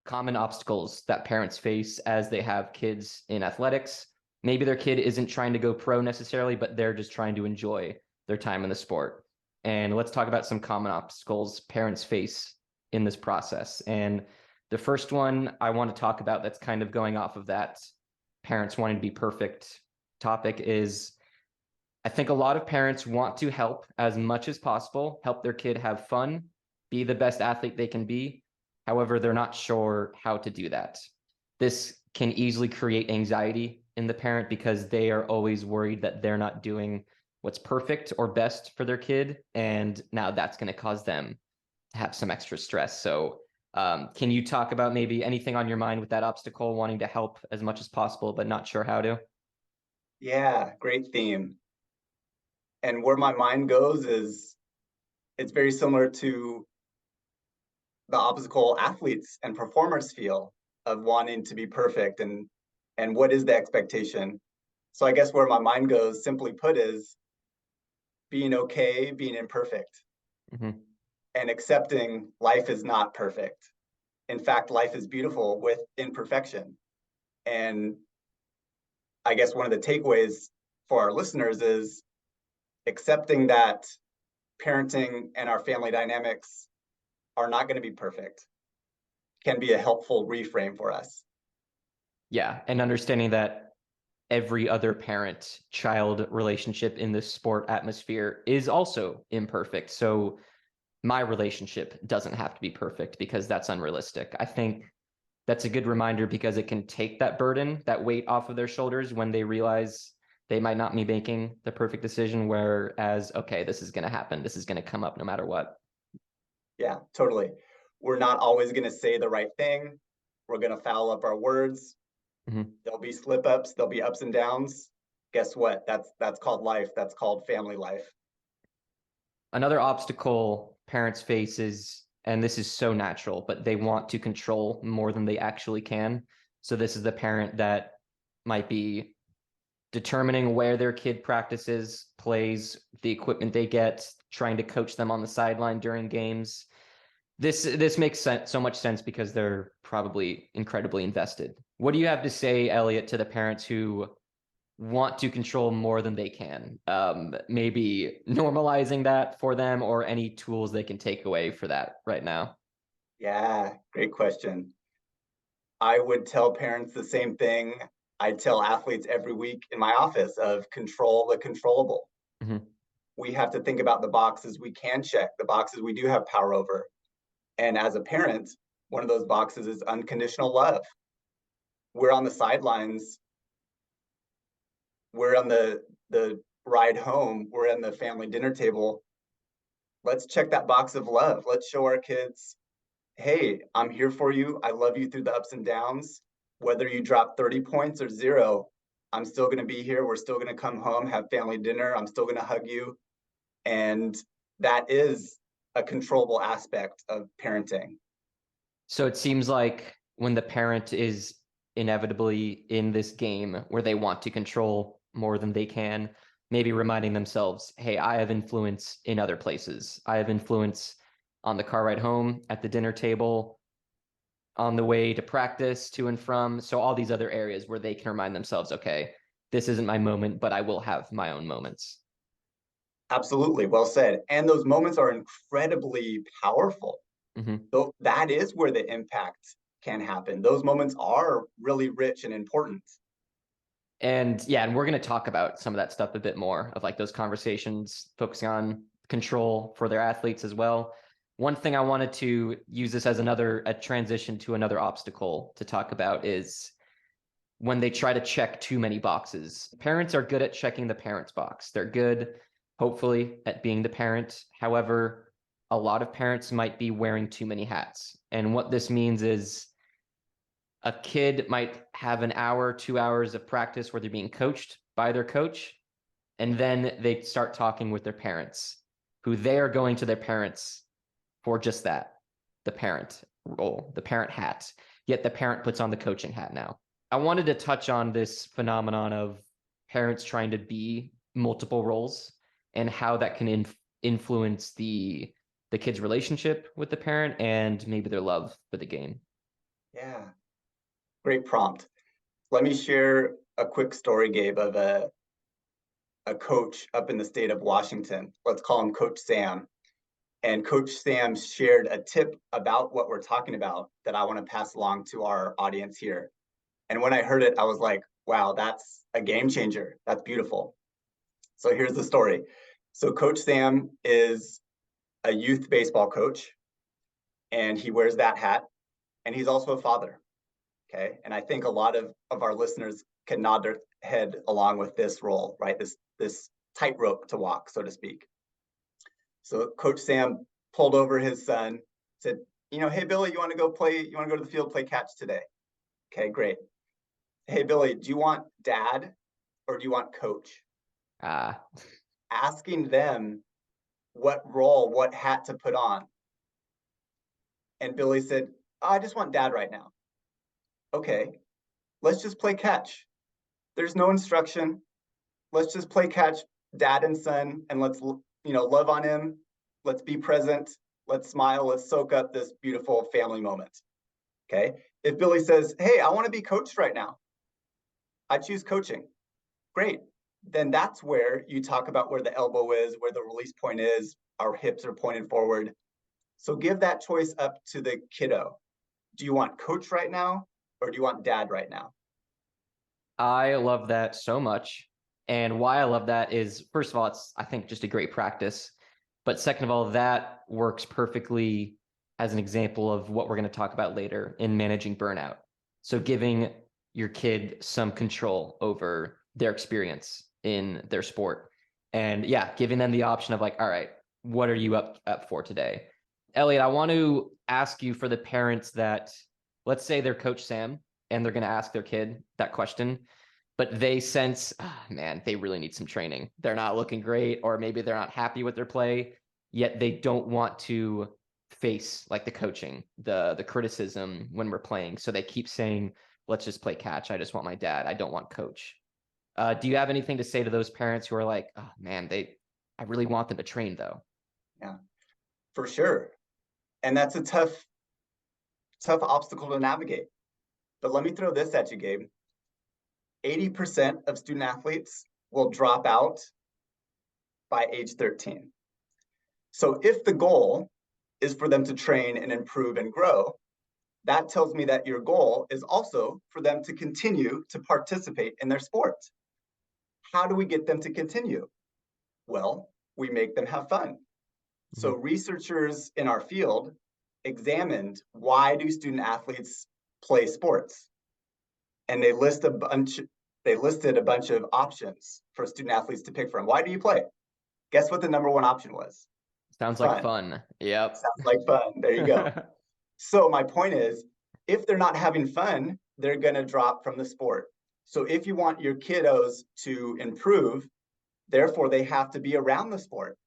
common obstacles that parents face as they have kids in athletics. Maybe their kid isn't trying to go pro necessarily, but they're just trying to enjoy their time in the sport. And let's talk about some common obstacles parents face in this process. And the first one I want to talk about that's kind of going off of that parents wanting to be perfect topic is I think a lot of parents want to help as much as possible, help their kid have fun, be the best athlete they can be. However, they're not sure how to do that. This can easily create anxiety in the parent because they are always worried that they're not doing what's perfect or best for their kid. And now that's going to cause them to have some extra stress. So, can you talk about maybe anything on your mind with that obstacle, wanting to help as much as possible, but not sure how to? Yeah, great theme. And where my mind goes is it's very similar to the obstacle athletes and performers feel of wanting to be perfect and what is the expectation. So I guess where my mind goes, simply put, is being okay, being imperfect, Mm-hmm. and accepting life is not perfect. In fact, life is beautiful with imperfection. And I guess one of the takeaways for our listeners is accepting that parenting and our family dynamics are not going to be perfect can be a helpful reframe for us. Yeah, and understanding that every other parent child relationship in this sport atmosphere is also imperfect. So my relationship doesn't have to be perfect because that's unrealistic. I think that's a good reminder because it can take that burden, that weight off of their shoulders when they realize they might not be making the perfect decision. Whereas, okay, this is going to happen. This is going to come up no matter what. Yeah, totally. We're not always going to say the right thing. We're going to foul up our words. Mm-hmm. There'll be slip ups, there'll be ups and downs. Guess what? That's called life. That's called family life. Another obstacle parents face is, and this is so natural, but they want to control more than they actually can. So this is the parent that might be determining where their kid practices, plays, the equipment they get, trying to coach them on the sideline during games. This makes so much sense because they're probably incredibly invested. What do you have to say, Elliott, to the parents who want to control more than they can? Maybe normalizing that for them or any tools they can take away for that right now. Yeah, great question. I would tell parents the same thing I tell athletes every week in my office of control the controllable. Mm-hmm. We have to think about the boxes we can check, the boxes we do have power over. And as a parent, one of those boxes is unconditional love. We're on the sidelines, we're on the ride home, we're in the family dinner table. Let's check that box of love. Let's show our kids, hey, I'm here for you. I love you through the ups and downs. Whether you drop 30 points or zero, I'm still going to be here. We're still going to come home, have family dinner. I'm still going to hug you. And that is a controllable aspect of parenting. So it seems like when the parent is inevitably in this game where they want to control more than they can, maybe reminding themselves, hey, I have influence in other places. I have influence on the car ride home, at the dinner table, on the way to practice, to and from. So all these other areas where they can remind themselves, okay, this isn't my moment, but I will have my own moments. Absolutely. Well said. And those moments are incredibly powerful. Mm-hmm. So that is where the impact can happen. Those moments are really rich and important. And yeah, and we're going to talk about some of that stuff a bit more of like those conversations focusing on control for their athletes as well. One thing I wanted to use this as a transition to another obstacle to talk about is when they try to check too many boxes. Parents are good at checking the parent's box. They're good, hopefully, at being the parent. However, a lot of parents might be wearing too many hats. And what this means is a kid might have an hour, 2 hours of practice where they're being coached by their coach, and then they start talking with their parents, who they are going to their parents for just that, the parent role, the parent hat. Yet the parent puts on the coaching hat now. I wanted to touch on this phenomenon of parents trying to be multiple roles and how that can influence the kid's relationship with the parent and maybe their love for the game. Yeah, great prompt. Let me share a quick story, Gabe, of a coach up in the state of Washington. Let's call him Coach Sam. And Coach Sam shared a tip about what we're talking about that I want to pass along to our audience here. And when I heard it, I was like, wow, that's a game changer. That's beautiful. So here's the story. So Coach Sam is a youth baseball coach, and he wears that hat, and he's also a father. Okay. And I think a lot of our listeners can nod their head along with this role, right? This tightrope to walk, so to speak. So Coach Sam pulled over his son, said, hey Billy, you want to go play? You want to go to the field, play catch today? Okay, great. Hey Billy, do you want dad or do you want coach? Ah, Asking them what role, what hat to put on. And Billy said, I just want dad right now. Okay, let's just play catch. There's no instruction. Let's just play catch, dad and son, and let's love on him. Let's be present. Let's smile. Let's soak up this beautiful family moment. Okay. If Billy says, hey, I want to be coached right now, I choose coaching. Great. Then that's where you talk about where the elbow is, where the release point is, our hips are pointed forward. So give that choice up to the kiddo. Do you want coach right now or do you want dad right now? I love that so much. And why I love that is, first of all, it's, I think, just a great practice. But second of all, that works perfectly as an example of what we're going to talk about later in managing burnout. So giving your kid some control over their experience in their sport. And yeah, giving them the option of like, all right, what are you up for today? Elliot, I want to ask you for the parents that, let's say they're Coach Sam and they're going to ask their kid that question, but they sense, man, they really need some training. They're not looking great, or maybe they're not happy with their play, yet they don't want to face like the coaching, the criticism when we're playing. So they keep saying, let's just play catch. I just want my dad. I don't want coach. Do you have anything to say to those parents who are like, oh man, I really want them to train though? Yeah, for sure. And that's a tough obstacle to navigate. But let me throw this at you, Gabe. 80% of student athletes will drop out by age 13. So if the goal is for them to train and improve and grow, that tells me that your goal is also for them to continue to participate in their sport. How do we get them to continue? Well, we make them have fun. So researchers in our field examined why do student athletes play sports? And they listed a bunch of options for student athletes to pick from. Why do you play? Guess what the number one option was? Sounds like Fun. fun. Yep. Sounds like fun. There you go. So my point is, if they're not having fun, they're going to drop from the sport. So if you want your kiddos to improve, therefore they have to be around the sport.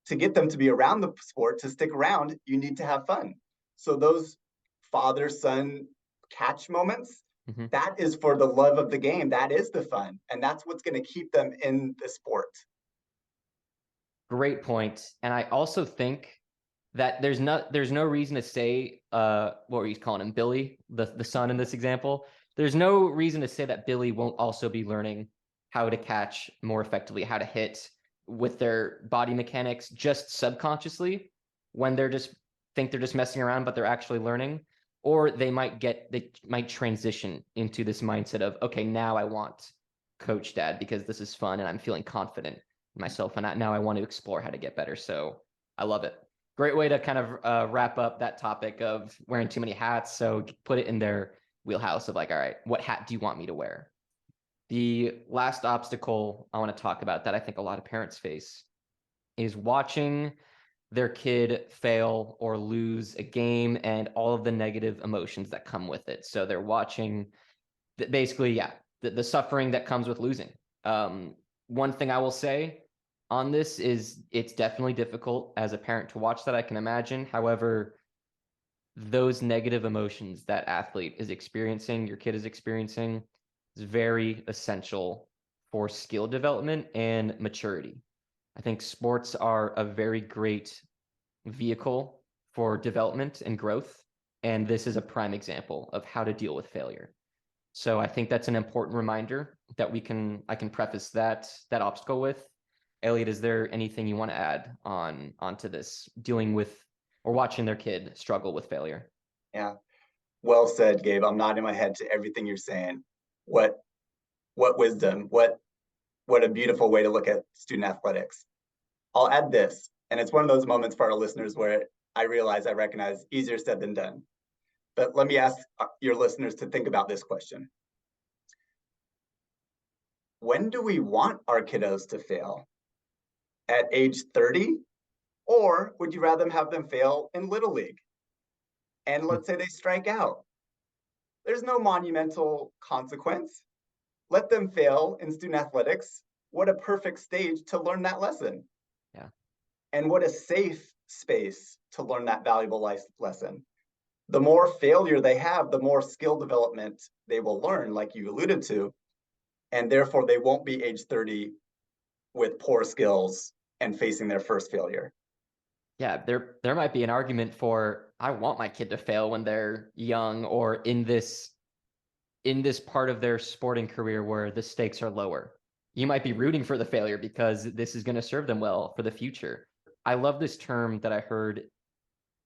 To get them to be around the sport, to stick around, you need to have fun. So those father-son catch moments, that is for the love of the game. That is the fun. And that's what's going to keep them in the sport. Great point. And I also think that there's no reason to say what were you calling him, Billy, the son in this example. There's no reason to say that Billy won't also be learning how to catch more effectively, how to hit with their body mechanics just subconsciously when they're just messing around, but they're actually learning. Or they might transition into this mindset of, okay, now I want coach dad because this is fun and I'm feeling confident in myself. And now I want to explore how to get better. So I love it. Great way to kind of wrap up that topic of wearing too many hats. So put it in their wheelhouse of like, all right, what hat do you want me to wear? The last obstacle I want to talk about that I think a lot of parents face is watching their kid fail or lose a game and all of the negative emotions that come with it. So they're watching basically, yeah, the suffering that comes with losing. One thing I will say on this is it's definitely difficult as a parent to watch that, I can imagine. However, those negative emotions that athlete is experiencing, your kid is experiencing, is very essential for skill development and maturity. I think sports are a very great vehicle for development and growth. And this is a prime example of how to deal with failure. So I think that's an important reminder that I can preface that obstacle with. Elliott, is there anything you want to add onto this, dealing with or watching their kid struggle with failure? Yeah. Well said, Gabe. I'm nodding my head to everything you're saying. What wisdom, what a beautiful way to look at student athletics. I'll add this, and it's one of those moments for our listeners where I recognize easier said than done. But let me ask your listeners to think about this question. When do we want our kiddos to fail? At age 30? Or would you rather have them fail in Little League? And let's say they strike out. There's no monumental consequence. Let them fail in student athletics. What a perfect stage to learn that lesson. Yeah. And what a safe space to learn that valuable life lesson. The more failure they have, the more skill development they will learn, like you alluded to. And therefore, they won't be age 30 with poor skills and facing their first failure. Yeah, there might be an argument for, I want my kid to fail when they're young, or in this part of their sporting career where the stakes are lower. You might be rooting for the failure because this is going to serve them well for the future. I love this term that I heard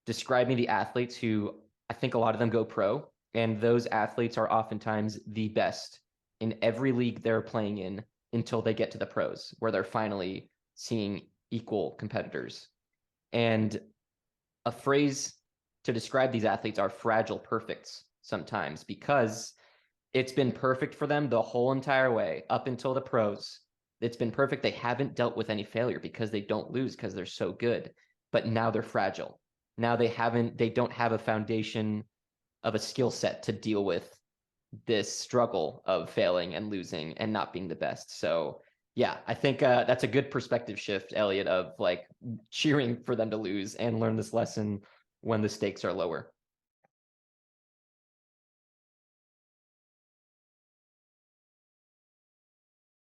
describing the athletes who, I think a lot of them go pro, and those athletes are oftentimes the best in every league they're playing in until they get to the pros, where they're finally seeing equal competitors. And a phrase to describe these athletes are fragile perfects sometimes, because it's been perfect for them the whole entire way up until the pros. It's been perfect. They haven't dealt with any failure because they don't lose because they're so good. But now they're fragile. Now they don't have a foundation of a skill set to deal with this struggle of failing and losing and not being the best. So yeah, I think that's a good perspective shift, Elliott, of like cheering for them to lose and learn this lesson when the stakes are lower.